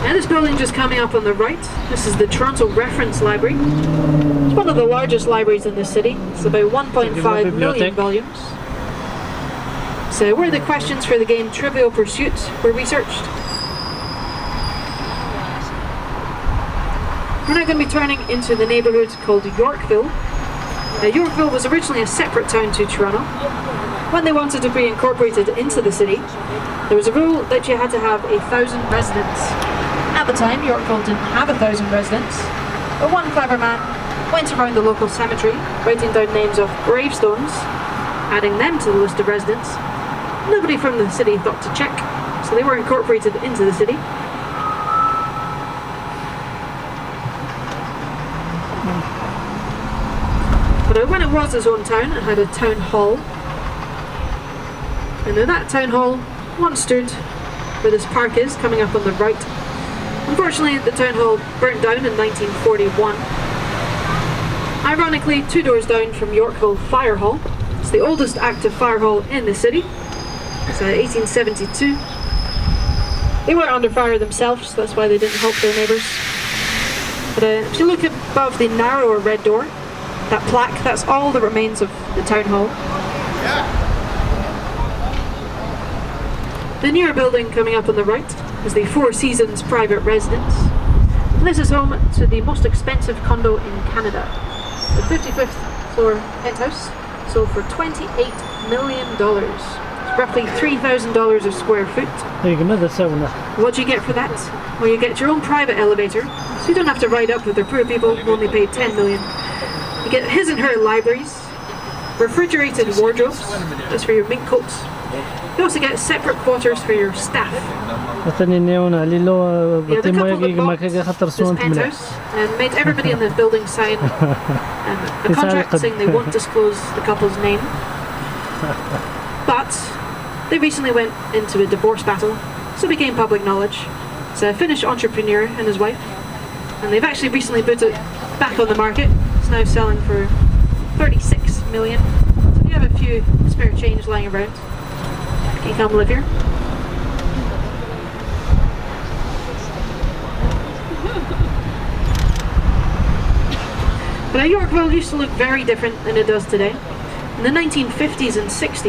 And this building just coming up on the right, this is the Toronto Reference Library. It's one of the largest libraries in the city. It's about 1.5 million volumes. So where the questions for the game Trivial Pursuit were researched. We're now going to be turning into the neighbourhood called Yorkville. Now, Yorkville was originally a separate town to Toronto. When they wanted to be incorporated into the city, there was a rule that you had to have 1,000 residents. At the time, Yorkville didn't have 1,000 residents, but one clever man went around the local cemetery, writing down names of gravestones, adding them to the list of residents. Nobody from the city thought to check, so they were incorporated into the city. But when it was its own town, it had a town hall. And now that town hall once stood where this park is, coming up on the right. Unfortunately, the town hall burnt down in 1941. Ironically, 2 doors down from Yorkville Fire Hall. It's the oldest active fire hall in the city. It's 1872. They weren't under fire themselves, so that's why they didn't help their neighbours. But if you look above the narrower red door, that plaque, that's all that remains of the town hall. The newer building coming up on the right is the Four Seasons private residence. And this is home to the most expensive condo in Canada. The 55th floor penthouse sold for $28 million. It's roughly $3,000 a square foot. What do you get for that? Well, you get your own private elevator, so you don't have to ride up with the poor people who only paid $10 million. You get his and her libraries, refrigerated wardrobes, that's for your mink coats. You also get separate quarters for your staff. The couple that bought this penthouse and made everybody in the building sign a contract saying they won't disclose the couple's name. But they recently went into a divorce battle, so it became public knowledge. It's a Finnish entrepreneur and his wife, and they've actually recently put it back on the market. It's now selling for $36 million. So if you have a few spare change lying around, can you come live here? But Yorkville used to look very different than it does today. In the 1950s and 60s,